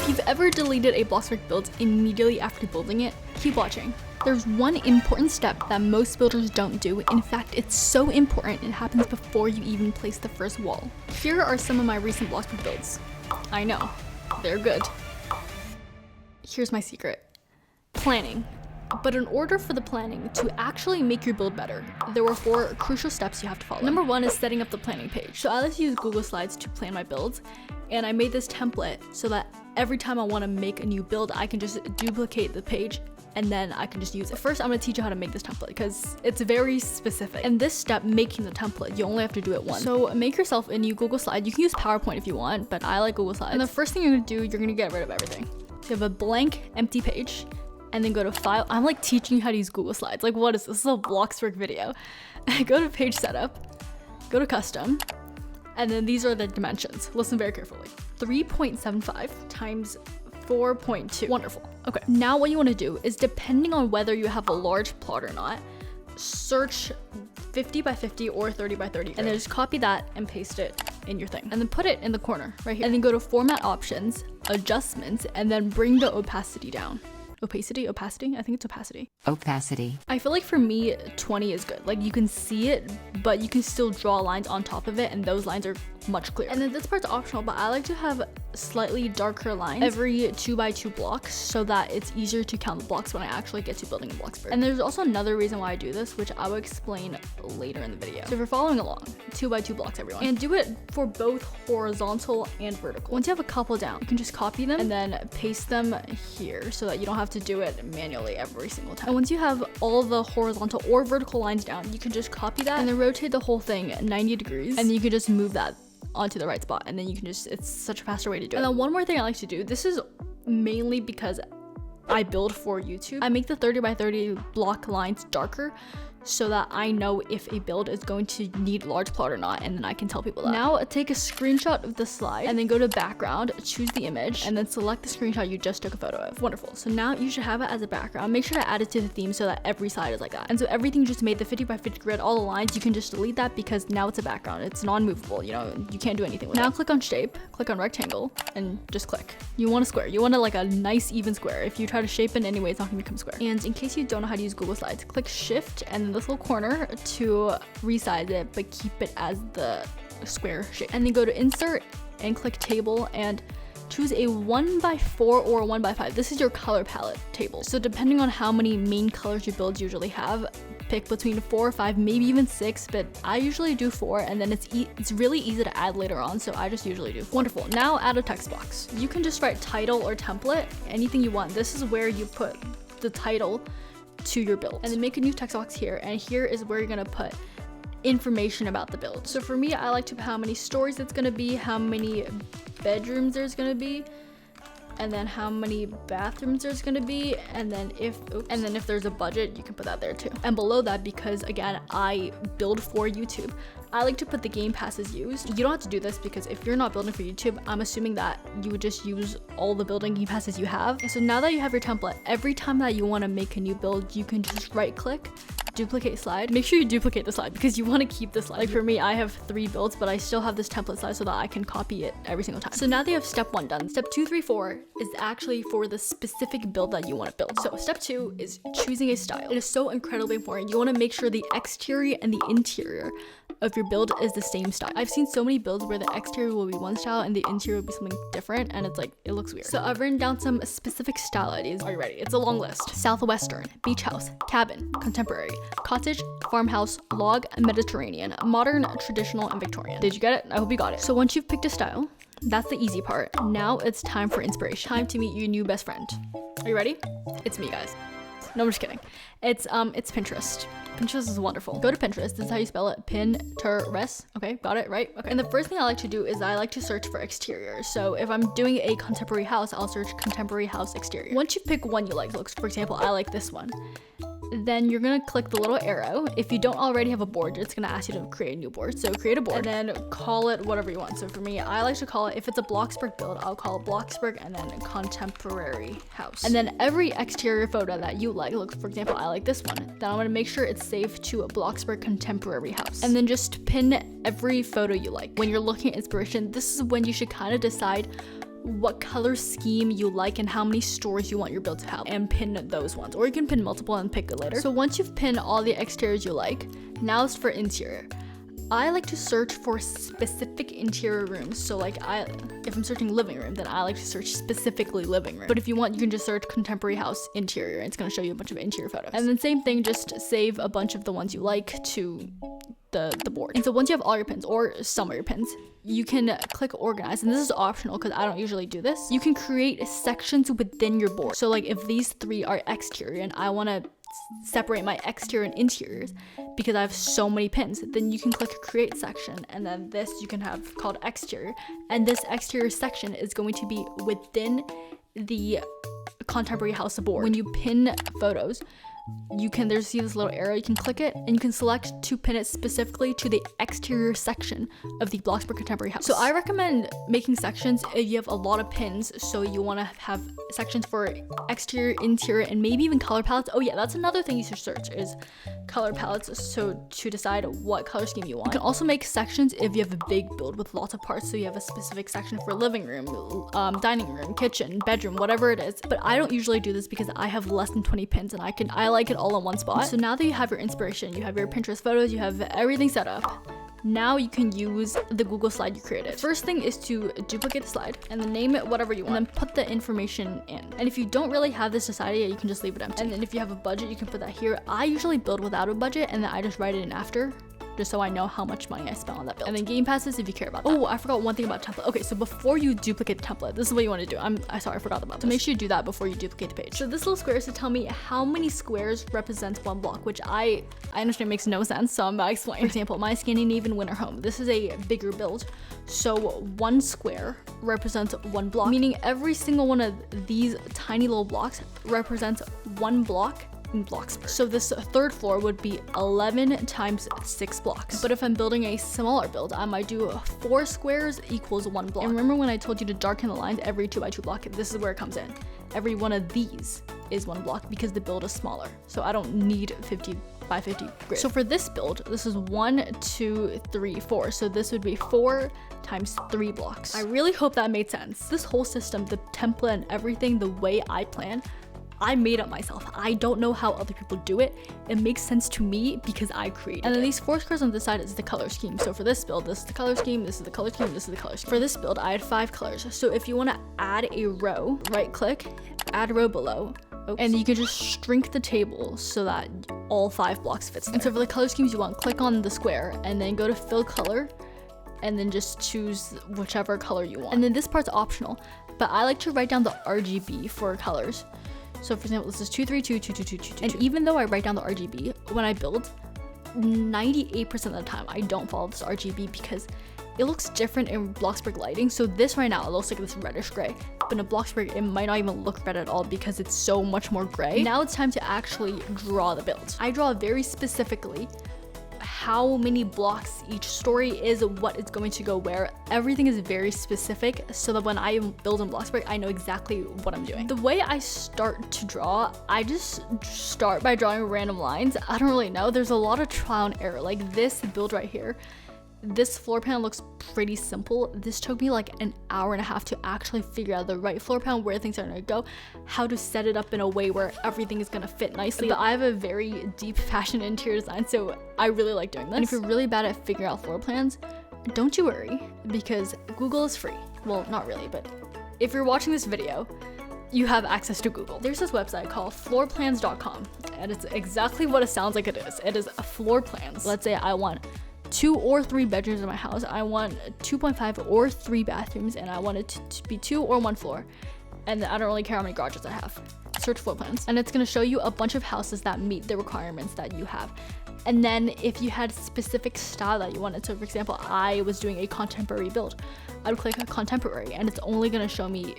If you've ever deleted a Bloxburg build immediately after building it, keep watching. There's one important step that most builders don't do. In fact, it's so important it happens before you even place the first wall. Here are some of my recent Bloxburg builds. I know, they're good. Here's my secret. Planning. But in order for the planning to actually make your build better, there were 4 crucial steps you have to follow. Number 1 is setting up the planning page. So I like to use Google Slides to plan my builds, and I made this template so that every time I want to make a new build, I can just duplicate the page and then I can just use it. First, I'm gonna teach you how to make this template because it's very specific. And this step, making the template, you only have to do it once. So make yourself a new Google Slide. You can use PowerPoint if you want, but I like Google Slides. And the first thing you're gonna do, you're gonna get rid of everything. So you have a blank, empty page, and then go to File. I'm like teaching you how to use Google Slides. Like, what is this? This is a Bloxburg video. Go to Page Setup, go to Custom, and then these are the dimensions. Listen very carefully. 3.75 times 4.2. Wonderful. Okay, now what you want to do is, depending on whether you have a large plot or not, search 50 by 50 or 30 by 30, and then just copy that and paste it in your thing, and then put it in the corner right here, and then go to Format Options, Adjustments, and then bring the opacity down. Opacity? I think it's opacity. Opacity. I feel like for me, 20 is good. Like, you can see it, but you can still draw lines on top of it, and those lines are much clearer. And then this part's optional, but I like to have slightly darker lines every 2 by 2 blocks so that it's easier to count the blocks when I actually get to building a Bloxburg. And there's also another reason why I do this, which I will explain later in the video. So if you're following along, 2 by 2 blocks, everyone. And do it for both horizontal and vertical. Once you have a couple down, you can just copy them and then paste them here so that you don't have to do it manually every single time. And once you have all the horizontal or vertical lines down, you can just copy that and then rotate the whole thing 90 degrees, and then you can just move that onto the right spot, and then you can just, it's such a faster way to do it. And then one more thing I like to do, this is mainly because I build for YouTube, I make the 30 by 30 block lines darker so that I know if a build is going to need large plot or not, and then I can tell people that. Now take a screenshot of the slide and then go to background, choose the image, and then select the screenshot you just took a photo of. Wonderful. So now you should have it as a background. Make sure to add it to the theme so that every slide is like that. And so everything just made the 50 by 50 grid, all the lines, you can just delete that because now it's a background. It's non-movable, you know, you can't do anything with it. Now click on shape, click on rectangle, and just click. You want a square. You want like a nice even square. If you try to shape it anyway, it's not gonna become square. And in case you don't know how to use Google Slides, click shift and this little corner to resize it, but keep it as the square shape. And then go to insert and click table and choose a 1 by 4 or a 1 by 5. This is your color palette table. So depending on how many main colors your builds usually have, pick between 4 or 5, maybe even 6, but I usually do 4, and then it's really easy to add later on, so I just usually do 4. Wonderful. Now add a text box. You can just write title or template, anything you want. This is where you put the title to your build, and then make a new text box here, and here is where you're gonna put information about the build. So for me, I like to put how many stories it's gonna be, how many bedrooms there's gonna be, and then how many bathrooms there's gonna be, and then if there's a budget, you can put that there too. And below that, because again, I build for YouTube, I like to put the game passes used. You don't have to do this because if you're not building for YouTube, I'm assuming that you would just use all the building game passes you have. And so now that you have your template, every time that you want to make a new build, you can just right click, duplicate slide. Make sure you duplicate the slide because you want to keep the slide. Like for me, I have 3 builds, but I still have this template slide so that I can copy it every single time. So now that you have step 1 done, step 2, 3, 4 is actually for the specific build that you want to build. So step 2 is choosing a style. It is so incredibly important. You want to make sure the exterior and the interior of your build is the same style. I've seen so many builds where the exterior will be one style and the interior will be something different, and it's like, it looks weird. So I've written down some specific style ideas. Are you ready? It's a long list. Southwestern, beach house, cabin, contemporary, cottage, farmhouse, log, Mediterranean, modern, traditional, and Victorian. Did you get it? I hope you got it. So once you've picked a style, that's the easy part. Now it's time for inspiration. Time to meet your new best friend. Are you ready? It's me, guys. No, I'm just kidding. It's Pinterest. Pinterest is wonderful. Go to Pinterest. This is how you spell it. Pinterest. Okay, got it right? Okay. And the first thing I like to do is I like to search for exterior. So if I'm doing a contemporary house, I'll search contemporary house exterior. Once you pick one you like, so for example, I like this one, then you're gonna click the little arrow. If you don't already have a board, it's gonna ask you to create a new board. So create a board and then call it whatever you want. So for me, I like to call it, if it's a Bloxburg build, I'll call it Bloxburg and then contemporary house. And then every exterior photo that you like, look, for example, I like this one, then I'm gonna make sure it's saved to a Bloxburg contemporary house. And then just pin every photo you like. When you're looking at inspiration, this is when you should kind of decide what color scheme you like and how many stores you want your build to have, and pin those ones, or you can pin multiple and pick it later. So once you've pinned all the exteriors you like, now it's for interior. I like to search for specific interior rooms. So like if I'm searching living room, then I like to search specifically living room. But if you want, you can just search contemporary house interior and it's gonna show you a bunch of interior photos. And then same thing, just save a bunch of the ones you like to the board. And so once you have all your pins, or some of your pins, you can click organize, and this is optional because I don't usually do this. You can create sections within your board. So like if these 3 are exterior and I want to separate my exterior and interiors because I have so many pins, then you can click create section, and then this you can have called exterior, and this exterior section is going to be within the contemporary house board. When you pin photos, you can, see this little arrow, you can click it and you can select to pin it specifically to the exterior section of the Bloxburg contemporary house. So I recommend making sections if you have a lot of pins, so you want to have sections for exterior, interior, and maybe even color palettes. Oh yeah, that's another thing you should search is color palettes, so to decide what color scheme you want. You can also make sections if you have a big build with lots of parts, so you have a specific section for living room, dining room, kitchen, bedroom, whatever it is. But I don't usually do this because I have less than 20 pins and I like it all in one spot. So now that you have your inspiration, you have your Pinterest photos, you have everything set up, now you can use the Google slide you created. First thing is to duplicate the slide and then name it whatever you want, and then put the information in. And if you don't really have this decided yet, you can just leave it empty. And then if you have a budget, you can put that here. I usually build without a budget and then I just write it in after, just so I know how much money I spent on that build. And then game passes if you care about that. Oh, I forgot one thing about template. Okay, so before you duplicate the template, this is what you want to do. I'm sorry, I forgot about this. So make sure you do that before you duplicate the page. So this little square is to tell me how many squares represents one block, which I understand makes no sense, so I'm about to explain. For example, my Scandinavian winter home. This is a bigger build. So 1 square represents 1 block, meaning every single one of these tiny little blocks represents 1 block in Bloxburg. So this 3rd floor would be 11 times 6 blocks. But if I'm building a smaller build, I might do 4 squares equals 1 block. And remember when I told you to darken the lines every 2x2 block? This is where it comes in. Every one of these is 1 block because the build is smaller. So I don't need 50 by 50 grid. So for this build, this is 1, 2, 3, 4. So this would be 4 times 3 blocks. I really hope that made sense. This whole system, the template and everything, the way I plan, I made up myself. I don't know how other people do it. It makes sense to me because I created it. And then these 4 squares on this side is the color scheme. So for this build, this is the color scheme, this is the color scheme, this is the color scheme. For this build, I had 5 colors. So if you want to add a row, right click, add row below, and you can just shrink the table so that all 5 blocks fits there. And so for the color schemes you want, click on the square and then go to fill color and then just choose whichever color you want. And then this part's optional, but I like to write down the RGB for colors. So for example, this is 2322222. And even though I write down the RGB, when I build, 98% of the time I don't follow this RGB because it looks different in Bloxburg lighting. So this right now, it looks like this reddish gray, but in Bloxburg, it might not even look red at all because it's so much more gray. Now it's time to actually draw the build. I draw very specifically how many blocks each story is, what is going to go where. Everything is very specific so that when I build in Bloxburg, I know exactly what I'm doing. The way I start to draw, I just start by drawing random lines. I don't really know. There's a lot of trial and error. Like this build right here, this floor plan looks pretty simple. This took me like an hour and a half to actually figure out the right floor plan, where things are gonna go, how to set it up in a way where everything is gonna fit nicely. But I have a very deep fashion interior design, so I really like doing this. And if you're really bad at figuring out floor plans, don't you worry, because Google is free. Well, not really, but if you're watching this video, you have access to Google. There's this website called floorplans.com, and it's exactly what it sounds like it is. It is a floor plans. Let's say I want 2 or 3 bedrooms in my house. I want 2.5 or 3 bathrooms, and I want it to be 2 or 1 floor. And I don't really care how many garages I have. Search floor plans. And it's gonna show you a bunch of houses that meet the requirements that you have. And then if you had specific style that you wanted, so for example, I was doing a contemporary build, I would click on contemporary, and it's only gonna show me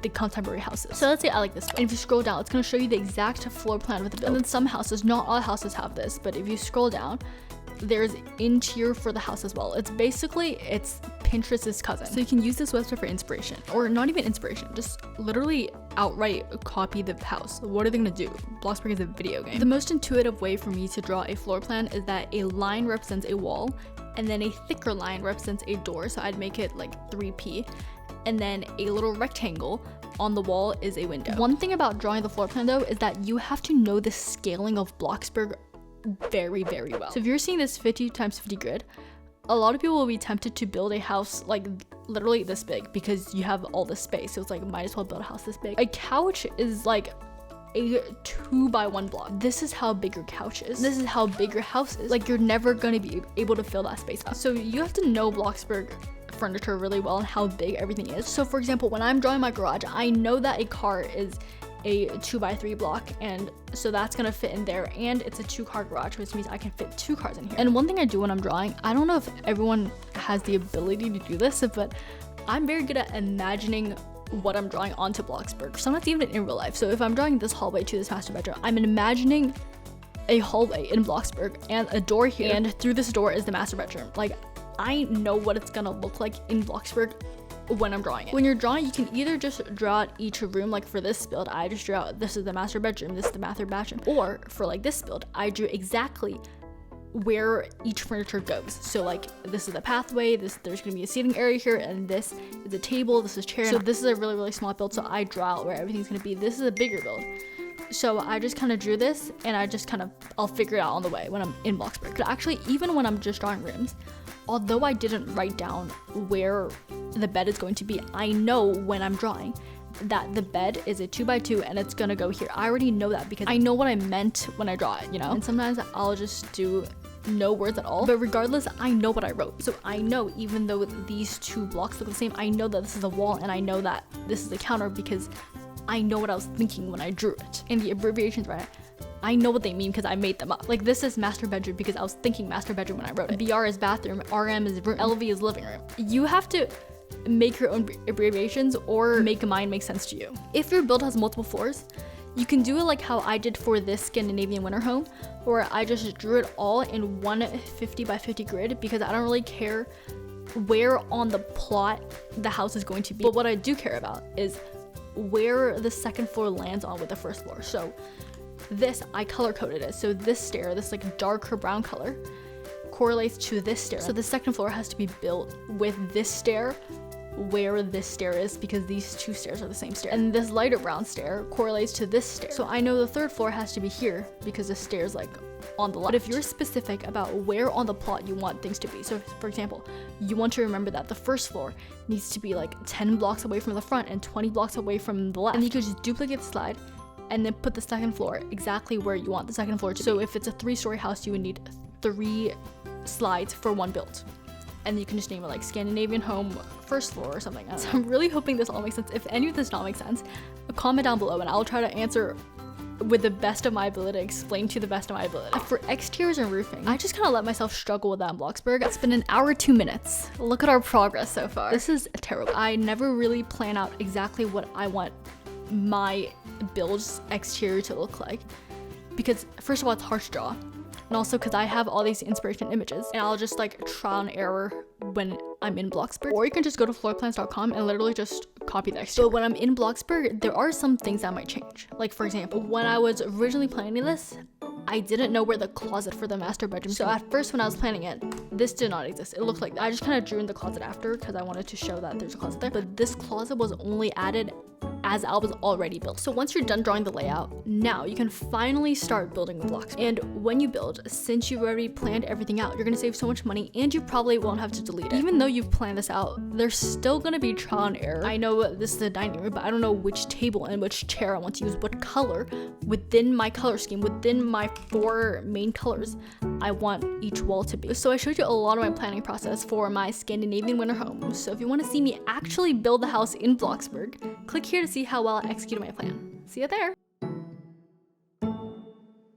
the contemporary houses. So let's say I like this one. And if you scroll down, it's gonna show you the exact floor plan with the build. And then some houses, not all houses have this, but if you scroll down, there's interior for the house as well. It's Pinterest's cousin. So you can use this website for inspiration, or not even inspiration, just literally outright copy the house. What are they gonna do? Bloxburg is a video game. The most intuitive way for me to draw a floor plan is that a line represents a wall, and then a thicker line represents a door. So I'd make it like 3P. and then a little rectangle on the wall is a window. One thing about drawing the floor plan though is that you have to know the scaling of Bloxburg very, very well. So if you're seeing this 50 times 50 grid, a lot of people will be tempted to build a house like literally this big because you have all this space. So it's like, might as well build a house this big. A couch is like a 2x1 block. This is how big your couch is. This is how big your house is. Like, you're never gonna be able to fill that space up. So you have to know Bloxburg furniture really well and how big everything is. So for example, when I'm drawing my garage, I know that a car is a 2x3 block, and so that's gonna fit in there, and it's a 2-car garage, which means I can fit 2 cars in here. And one thing I do when I'm drawing, I don't know if everyone has the ability to do this, but I'm very good at imagining what I'm drawing onto Bloxburg, sometimes even in real life. So if I'm drawing this hallway to this master bedroom, I'm imagining a hallway in Bloxburg and a door here, and through this door is the master bedroom. Like, I know what it's gonna look like in Bloxburg when I'm drawing it. When you're drawing, you can either just draw out each room. Like for this build, I just drew out, this is the master bedroom, this is the master bathroom. Or for like this build, I drew exactly where each furniture goes. So like, this is the pathway, there's gonna be a seating area here, and this is a table, this is chair. So this is a really, really small build, so I draw out where everything's gonna be. This is a bigger build. So I just kind of drew this, and I'll figure it out on the way when I'm in Bloxburg. But actually, even when I'm just drawing rooms, although I didn't write down where the bed is going to be, I know when I'm drawing that the bed is a 2x2 and it's gonna go here. I already know that because I know what I meant when I draw it, you know? And sometimes I'll just do no words at all, but regardless, I know what I wrote. So I know, even though these 2 blocks look the same, I know that this is a wall and I know that this is a counter because I know what I was thinking when I drew it. And the abbreviations, right? I know what they mean because I made them up. Like, this is master bedroom because I was thinking master bedroom when I wrote it. BR is bathroom, RM is room, LV is living room. You have to make your own abbreviations or make mine make sense to you. If your build has multiple floors, you can do it like how I did for this Scandinavian winter home, where I just drew it all in one 50x50 grid because I don't really care where on the plot the house is going to be. But what I do care about is where the second floor lands on with the first floor. So this, I color coded it. So this stair, this like darker brown color, correlates to this stair. So the second floor has to be built with this stair where this stair is because these 2 stairs are the same stair. And this lighter brown stair correlates to this stair. So I know the third floor has to be here because the stair is like on the left. But if you're specific about where on the plot you want things to be, so for example, you want to remember that the first floor needs to be like 10 blocks away from the front and 20 blocks away from the left. And you could just duplicate the slide and then put the second floor exactly where you want the second floor to be. So if it's a 3-story house, you would need 3 slides for 1 build. And you can just name it like Scandinavian home first floor or something. So I'm really hoping this all makes sense. If any of this not make sense, comment down below and I'll try to answer with the best of my ability, explain to the best of my ability. For exteriors and roofing, I just kind of let myself struggle with that in Bloxburg. It's been an hour 2 minutes. Look at our progress so far. This is terrible. I never really plan out exactly what I want my build's exterior to look like because first of all, it's hard to draw. And also because I have all these inspiration images and I'll just like trial and error when I'm in Bloxburg. Or you can just go to floorplans.com and literally just copy the exterior. But when I'm in Bloxburg, there are some things that might change. Like for example, when I was originally planning this, I didn't know where the closet for the master bedroom. So at first when I was planning it, this did not exist. It looked like, I just kind of drew in the closet after because I wanted to show that there's a closet there. But this closet was only added as I was already built. So once you're done drawing the layout, now you can finally start building the blocks. And when you build, since you've already planned everything out, you're gonna save so much money and you probably won't have to delete it. Even though you've planned this out, there's still gonna be trial and error. I know this is the dining room, but I don't know which table and which chair I want to use, what color within my color scheme, within my 4 main colors I want each wall to be. So I showed you a lot of my planning process for my Scandinavian winter home. So if you want to see me actually build the house in Bloxburg, click here to see how well I executed my plan. See you there.